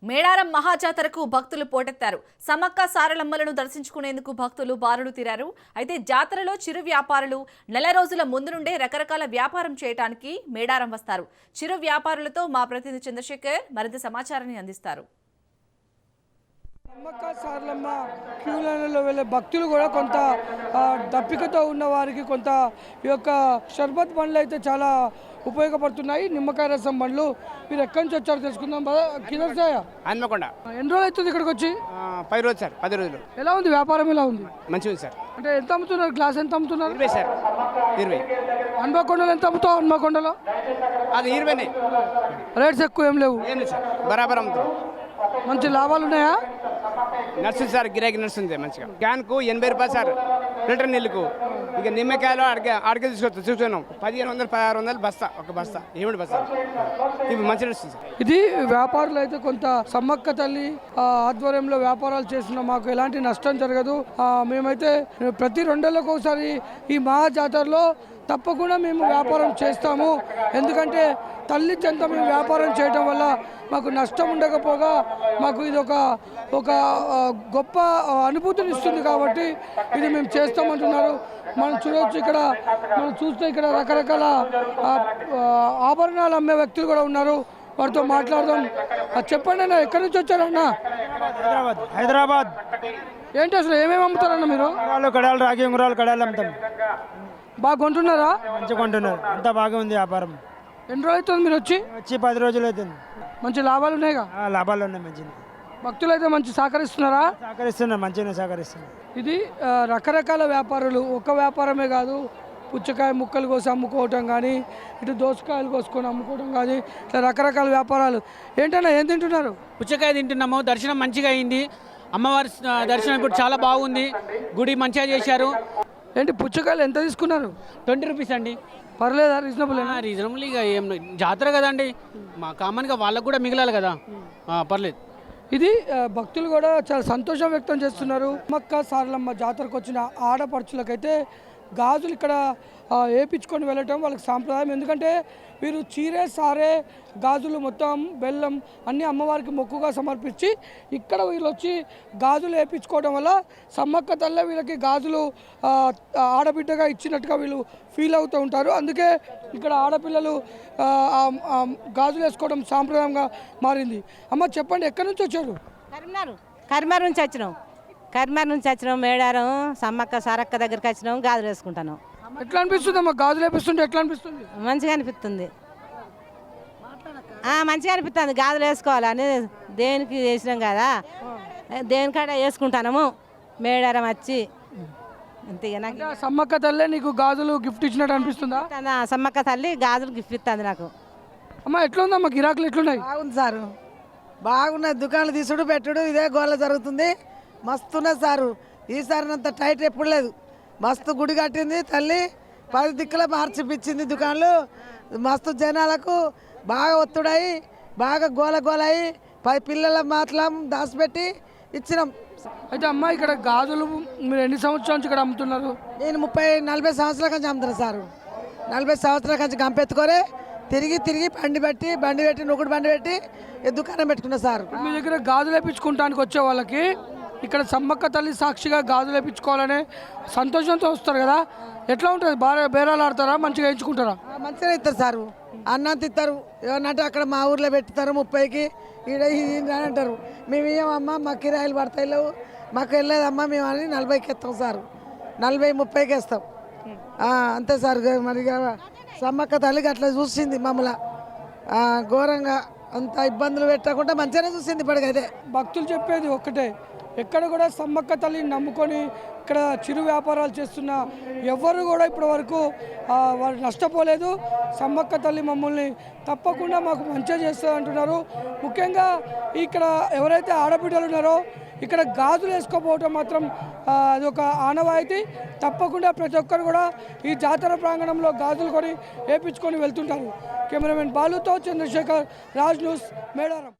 మేడారం మహాజాతరకు భక్తులు పోటెత్తారు. సమ్మక్క సారలమ్మలను దర్శించుకునేందుకు భక్తులు బారులు తీరారు. అయితే జాతరలో చిరు వ్యాపారులు నెల రోజుల ముందు నుండే రకరకాల వ్యాపారం చేయడానికి మేడారం వస్తారు. చిరు వ్యాపారులతో మా ప్రతినిధి చంద్రశేఖర్ మరింత సమాచారాన్ని అందిస్తారు. సమ్మక్క సారలమ్మ క్యూ లైన్లో వెళ్ళే భక్తులు కూడా కొంత దప్పికతో ఉన్న వారికి కొంత ఈ యొక్క షర్బత్ బండ్లు అయితే చాలా ఉపయోగపడుతున్నాయి. నిమ్మకాయ రసం బండ్లు. మీరు ఎక్కడి నుంచి వచ్చారు తెలుసుకుందాం. కిదర్సాయ హన్మకొండ. ఎన్ని రోజులు అవుతుంది ఇక్కడికి వచ్చి? 10 రోజులు సార్. 10 రోజులు. ఎలా ఉంది వ్యాపారం? ఎలా ఉంది? మంచిగా ఉంది సార్. అంటే ఎంత అమ్ముతున్నారు? గ్లాస్ ఎంత అమ్ముతున్నారు? 20 సార్. 20. హన్మకొండలో ఎంత అమ్ముతావు? హన్మకొండలో అది 20నే. రేట్స్ ఎక్కువ ఏం లేవు? ఏం లేదు సార్, బరాబర్ అమ్ముతాం. మంచి లాభాలు ఉన్నాయా? నడుస్తుంది సార్, గిరాకీ నడుస్తుంది మంచిగా. క్యాన్కు 80 రూపాయలు సార్ లీటర్ నీళ్ళకు. ఇక నిమ్మకాయలు అడిగే చూస్తున్నాం 1500 1600 బస్తా, ఒక బస్తా ఏమిటి బస్తా. ఇవి మంచిగా నడుస్తుంది సార్. ఇది వ్యాపారులు అయితే కొంత సమ్మక్క తల్లి ఆధ్వర్యంలో వ్యాపారాలు చేస్తున్నాం, మాకు ఎలాంటి నష్టం జరగదు. మేమైతే ప్రతి 2 నెలలకు ఒకసారి ఈ మహా జాతరలో తప్పకుండా మేము వ్యాపారం చేస్తాము. ఎందుకంటే తల్లి చెంత మేము వ్యాపారం చేయడం వల్ల మాకు నష్టం ఉండకపోగా మాకు ఇది ఒక గొప్ప అనుభూతిని ఇస్తుంది. కాబట్టి ఇది మేము చేస్తామంటున్నారు. మనం చూడవచ్చు, ఇక్కడ మనం చూస్తే ఇక్కడ రకరకాల ఆభరణాలు అమ్మే వ్యక్తులు కూడా ఉన్నారు. వారితో మాట్లాడదాం. చెప్పండి అన్న, ఎక్కడి నుంచి వచ్చారన్న? హైదరాబాద్. ఏంటి అసలు ఏమేమి అమ్ముతారన్న మీరు? కడాలు, రాగి ఉంగరాలు, కడాలు అమ్ముతాం. బాగా కొంటున్నారా? మంచిగా కొంటున్నారు, అంతా బాగా ఉంది వ్యాపారం. ఎన్ని రోజులు అవుతుంది మీరు వచ్చి? 10 రోజులు అవుతుంది. మంచి లాభాలు ఉన్నాయిగా? లాభాలు ఉన్నాయి మంచిగా. భక్తులు అయితే మంచి సహకరిస్తున్నారా? సహకరిస్తున్నారు, మంచిగా సహకరిస్తున్నారు. ఇది రకరకాల వ్యాపారులు, ఒక వ్యాపారమే కాదు. పుచ్చకాయ ముక్కలు కోసి అమ్ముకోవటం కానీ, ఇటు దోసకాయలు కోసుకొని అమ్ముకోవటం కానీ, ఇట్లా రకరకాల వ్యాపారాలు. ఏంటన్నా ఏం తింటున్నారు? పుచ్చకాయ తింటున్నాము. దర్శనం మంచిగా అయింది. అమ్మవారి దర్శనం ఇప్పుడు చాలా బాగుంది. గుడి మంచిగా చేశారు. ఏంటి పుచ్చకాయలు ఎంత తీసుకున్నారు? 20 రూపీస్ అండి. పర్లేదా? రీజనబుల్? రీజనబుల్. ఇక ఏం జాతర కదండి, మా కామన్గా వాళ్ళకు కూడా మిగిలాలి కదా, పర్లేదు. ఇది భక్తులు కూడా చాలా సంతోషం వ్యక్తం చేస్తున్నారు. సమ్మక్క సారలమ్మ జాతరకు వచ్చిన ఆడపడుచులకైతే గాజులు ఇక్కడ వేయించుకొని వెళ్ళటం వాళ్ళకి సాంప్రదాయం. ఎందుకంటే వీరు చీరే సారే గాజులు మొత్తం బెల్లం అన్నీ అమ్మవారికి మొక్కుగా సమర్పించి ఇక్కడ వీళ్ళు వచ్చి గాజులు వేయించుకోవడం వల్ల సమ్మక్క తల్లే వీళ్ళకి గాజులు ఆడబిడ్డగా ఇచ్చినట్టుగా వీళ్ళు ఫీల్ అవుతూ ఉంటారు. అందుకే ఇక్కడ ఆడపిల్లలు గాజులు వేసుకోవడం సాంప్రదాయంగా మారింది. అమ్మ చెప్పండి, ఎక్కడి నుంచి వచ్చారు? కరీంనగర్ నుంచి వచ్చినాం. కరీంనగర్ నుంచి వచ్చినాం. మేడారం సమ్మక్క సారక్క దగ్గరికి వచ్చినాం. గాజులు వేసుకుంటున్నాం. ఎట్లా అనిపిస్తుంది అమ్మ? గాజులు వేపిస్తుంటే ఎట్లా అనిపిస్తుంది? మంచిగా అనిపిస్తుంది. మంచిగా అనిపిస్తుంది. గాజులు వేసుకోవాలని దేనికి వేసినాం కదా, దేనికాడ వేసుకుంటున్నాము. మేడారం వచ్చి అంతేగా. సమ్మక్క తల్లి నీకు గాజులు గిఫ్ట్ ఇచ్చినట్టు అనిపిస్తుందా? సమ్మక్క తల్లి గాజులు గిఫ్ట్ ఇస్తుంది నాకు. అమ్మ ఎట్లా ఉందమ్మా? గిరాకులు ఎట్లున్నాయి? బాగుంది సారు, బాగున్నాయి. దుకాణాలు తీసుడు పెట్టుడు ఇదే గోళ జరుగుతుంది. మస్తున్నది సారు. ఈసారినంత టైట్ ఎప్పుడు లేదు. మస్తు గుడి కట్టింది తల్లి. 10 దిక్కుల మార్చిపించింది దుకాణాలు. మస్తు జనాలకు బాగా ఒత్తుడయి, బాగా గోలయి 10 పిల్లల మాత్రం దాచిపెట్టి ఇచ్చినాం. అయితే అమ్మ ఇక్కడ గాజులు మీరు ఎన్ని సంవత్సరాల నుంచి ఇక్కడ అమ్ముతున్నారు? నేను 30-40 సంవత్సరాల నుంచి అమ్ముతున్నా సారు. 40 సంవత్సరాల నుంచి గంపెత్తుకొని తిరిగి బండి పెట్టి నొక్కుడు బండి పెట్టి దుకాణం పెట్టుకున్నా సార్. మీ దగ్గర గాజులు వేయించుకుంటానికి వచ్చే వాళ్ళకి ఇక్కడ సమ్మక్క తల్లి సాక్షిగా గాజులు వేయించుకోవాలనే సంతోషంతో వస్తారు కదా, ఎట్లా ఉంటుంది? బేరాలు ఆడతారా? మంచిగా వేయించుకుంటారా? మంచిగా ఇస్తారు సారు. అన్నంత ఇస్తారు. ఏమన్నంటే అక్కడ మా ఊర్లో పెట్టుతారు 30కి, ఈడ అని అంటారు. మేము ఇవ్వమమ్మా, మాకు కిరాయిలు పడతాయి లేవు, మాకు వెళ్ళలేదమ్మా మేము అని 40కి ఇస్తాం సారు. 40-30కి ఇస్తాం అంతే సార్. మరి సమ్మక్క తల్లికి అట్లా చూసింది మమ్మల్ని ఘోరంగా. అంత ఇబ్బందులు పెట్టకుండా మంచిగానే చూసింది. ఇప్పటికైతే భక్తులు చెప్పేది ఒక్కటే, ఎక్కడ కూడా సమ్మక్క తల్లిని నమ్ముకొని ఇక్కడ చిరు వ్యాపారాలు చేస్తున్న ఎవరు కూడా ఇప్పటి వరకు వారు నష్టపోలేదు. సమ్మక్క తల్లి మమ్మల్ని తప్పకుండా మాకు మంచిగా చేస్తుంది అంటున్నారు. ముఖ్యంగా ఇక్కడ ఎవరైతే ఆడబిడ్డలు ఉన్నారో ఇక్కడ గాజులు వేసుకోపోవటం మాత్రం అది ఒక ఆనవాయితీ. తప్పకుండా ప్రతి ఒక్కరు కూడా ఈ జాతర ప్రాంగణంలో గాజులు కొని వేయించుకొని వెళ్తుంటారు. కెమెరామెన్ బాలుతో చంద్రశేఖర్, రాజ్ న్యూస్, మేడారం.